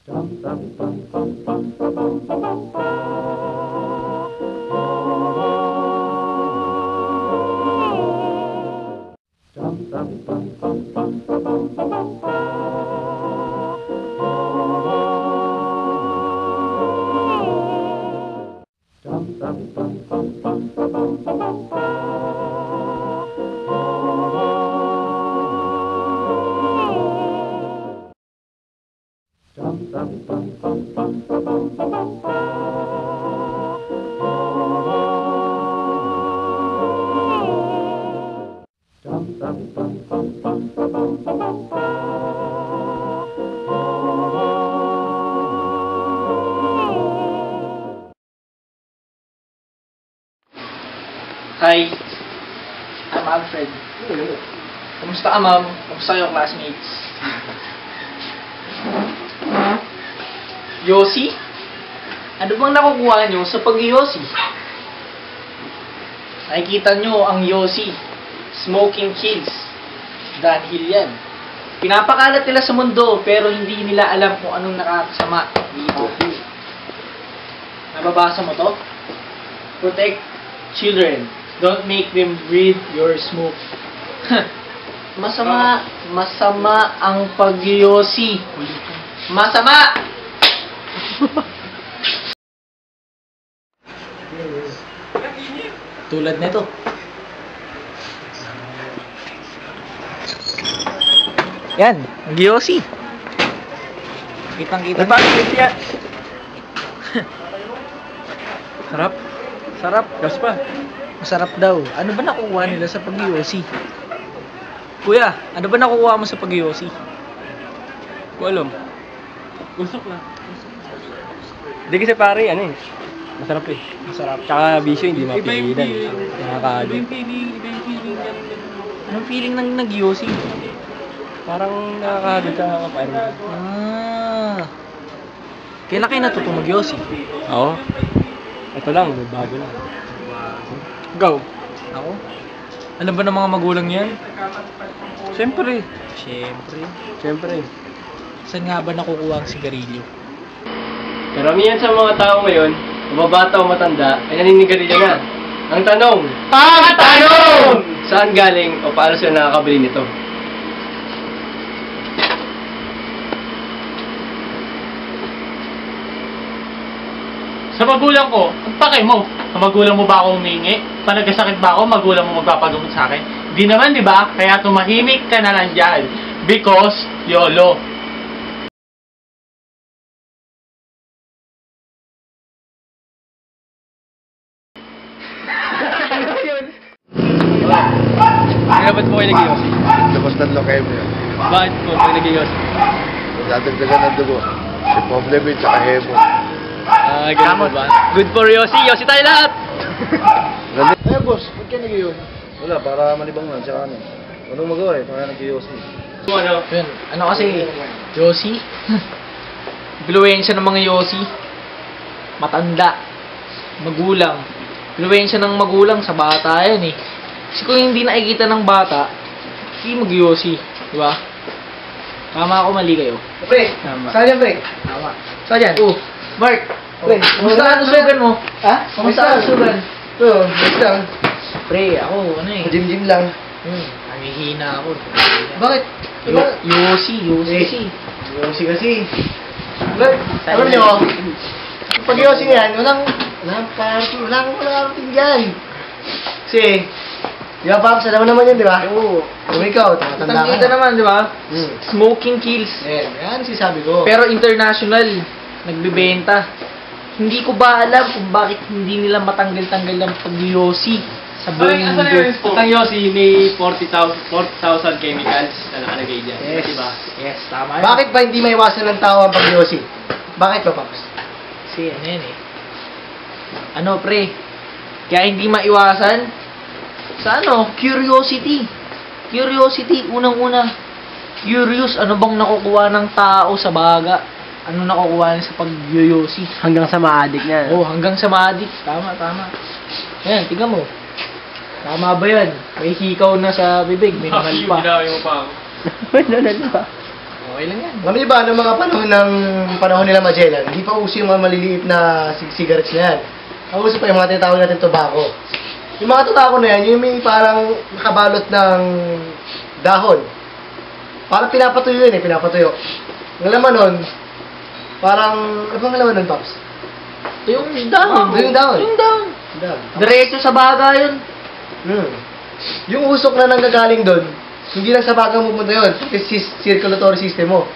Hi, I'm Alfred. Kumusta ka, ma'am? Kumusta kayo, classmates? Yossi? Ano bang nakukuha nyo sa pag-Yossi? Nakikita nyo ang Yossi. Smoking kills. Dahil yan. Pinapakalat nila sa mundo, pero hindi nila alam kung anong nakakasama dito. Nababasa mo to? Protect children. Don't make them breathe your smoke. Masama ang pag-Yossi. Masama! Tulad nito. Yan, ang Yossi. Kitang-kita niya. Sarap. Sarap. Gas pa. Masarap daw. Ano ba nakukuha nila sa pag-Yossi? Kuya, ano ba nakukuha mo sa pag-Yossi? Ko alam. Gusok lang. Hindi kasi pare, ano eh. Masarap eh. Masarap. Tsaka bisyo, hindi mapigilan. Nakakado. Iba yung feeling. Anong feeling ng nag-Yossi? Parang nakakado tsaka kapain. Kailan kayo natutong mag-Yossi? Oo. Ito lang, may bago lang. Go. Ako? Alam ba ng mga magulang yan? Siyempre. Siyempre. Saan nga ba nakukuha ang sigarilyo? Karamihan sa mga tao ngayon, mababata o matanda, ay naninigarilyo na. Ang tanong, saan galing o paano sila nakakabili nito? Sa magulang ko, ang pake mo. Sa magulang mo ba ako humingi? Panagkasakit ba ako, magulang mo magpapagamot sa akin? Di naman, di ba? Kaya tumahimik ka na lang dyan. Because, YOLO. Kaya ba't po kayo nag-Yossi? Labas ng leukemia. Bakit po kayo nag-Yossi? Dadagdagan ng dugo. Si Poblemi tsaka Hemo. Gamot ba? Good for Yossi! Yossi tayo lahat! Eh boss, ba't ka nag-iyon? Wala, para malibang lang tsaka ano. Anong magawa eh, para nag-iyosi. Ano? Yun. Ano kasi, Yossi? Impluwensya ng mga Yossi. Matanda. Magulang. Impluwensya ng magulang sa bata yan eh. Kasi kung hindi nakikita ng bata, hindi mag-Yossi. Diba? Tama ako, mali kayo. Pre, Tama. saan yan, pre? Tama. Saan yan? Mark! Pre, Kamusta ang sugan mo? Ha? Kamusta ang sugan? Oo, basta lang. Pre, ako, ano eh. Gym-gym lang. Nangihina ako. Bakit? Yossi. Yosi kasi. Alam niyo, pag yosi yan, walang party, walang party dyan. Kasi, di ba, Paps, alam mo naman yun, di ba? Oo. Kung ikaw, tatanda ka Tangkita na. naman, di ba? Hmm. Smoking kills. Yan sinasabi ko. Pero international, nagbebenta. Hindi ko ba alam kung bakit hindi nila matanggal-tanggal ang pag-Yossi sa buong mundo. Ang Yossi may 40,000 chemicals na nakalagay dyan. Yes. Diba? Yes, tama yun. Bakit ba hindi maiwasan ng tao ang pag-yosi? Bakit ba, Paps? Kasi ano yan eh. Ano pre? Kaya hindi maiwasan sa ano? Curiosity. Curiosity, unang-una. Curious, ano bang nakukuha ng tao sa baga? Ano nakukuha niya sa pag-yoyosi? Hanggang sa ma-addict niya. Oh, hanggang sa maadik. Tama. Ayan, tingnan mo. Tama ba yan? May hikaw na sa bibig, may nangal pa. Ginawa mo pa ako. May nanal pa. Okay lang yan. Alam niyo ba, noong mga panahon nila Magellan, hindi pa uso yung mga maliliit na cigarettes na yan. Ang uso pa yung mga tinatawag natin tobacco. Yung mga tobacco na yan, yung may parang nakabalot ng dahon. Parang pinapatuyo yun pinapatuyo. Ang laman nun, parang, ano bang laman nun, Pops? Yung down. Yung down. Yung down. Down. Diretso sa baga yun. Yung usok na nanggagaling doon, hindi lang sa bagang pupunta yun, pati circulatory system mo.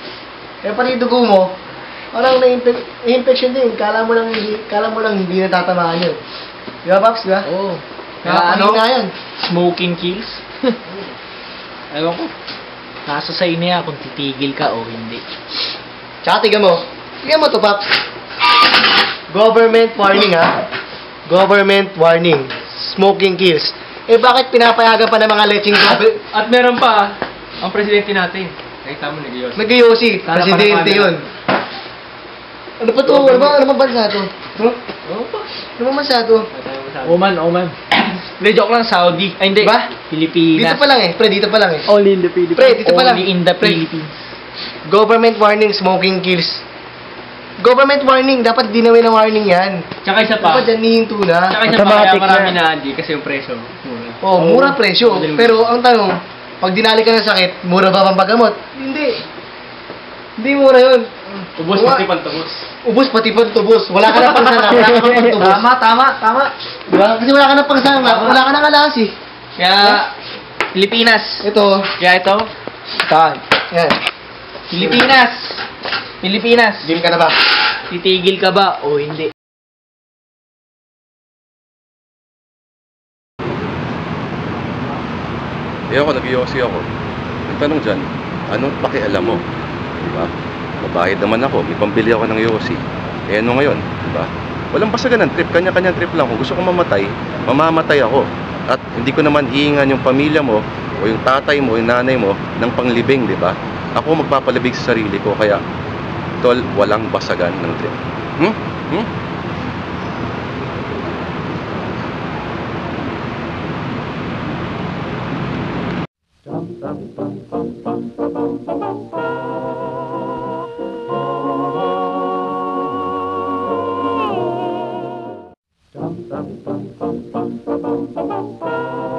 Kaya pati yung dugo mo, parang na-infection din. Kala mo lang hindi natatamaan yun. Di ba, Pops? Di ba? Oo. Nakapahina yan. Smoking kills. Ewan ko. Nasa sa'yo na yan kung titigil ka o hindi. Tsaka tignan mo to, Pops. Government warning, ha? Government warning. Smoking kills. Eh, bakit pinapayagan pa ng mga leching At meron pa, ang presidente natin. Nakita mo, nag-ios. Nag-yosi, Para presidente para yun. Ano pa to? Ano bang bansa to? Ano bang bansa to? Oman. Hindi, joke lang, Saudi. Ay, hindi. Ba? Pilipinas. Dito pa lang Pre, dito pa lang Only in the Philippines. Pre, dito pa lang. Only in the Pre. Philippines. Government warning, smoking kills. Government warning, dapat dinawin ng warning yan. Tsaka isa pa. Dapat dyan hihinto na. Tsaka isa pa, kaya marami na hindi kasi yung presyo. Mura. Oh, mura presyo. Pero ang tanong, pag dinali ka ng sakit, mura ba pang paggamot? Hindi. Hindi mura yun. Ubus pati pantubos. Ubus pati pantubos. Wala ka na pang sana. Wala ka pang pantubos. Tama. Diba? Kasi wala ka na pang sana. Wala ka na alas eh. Kaya, Pilipinas. Ito. Kaya ito. Yan. Pilipinas. Game ka na ba? Titigil ka ba o hindi? Ako, nag-iossi ako. Nagtanong dyan, anong pakialam mo? Diba? Mabahid naman ako, may pambili ako ng Yossi. Eh ano ngayon? Diba? Walang basagan ng trip, kanya-kanya trip lang. Kung gusto ko mamatay, mamamatay ako. At hindi ko naman hihingan yung pamilya mo, o yung tatay mo, o yung nanay mo, ng panglibing, diba? Ako magpapalibig sa sarili ko, kaya, tol, walang basagan ng trip. Dum dum dum dum dum dum dum dum.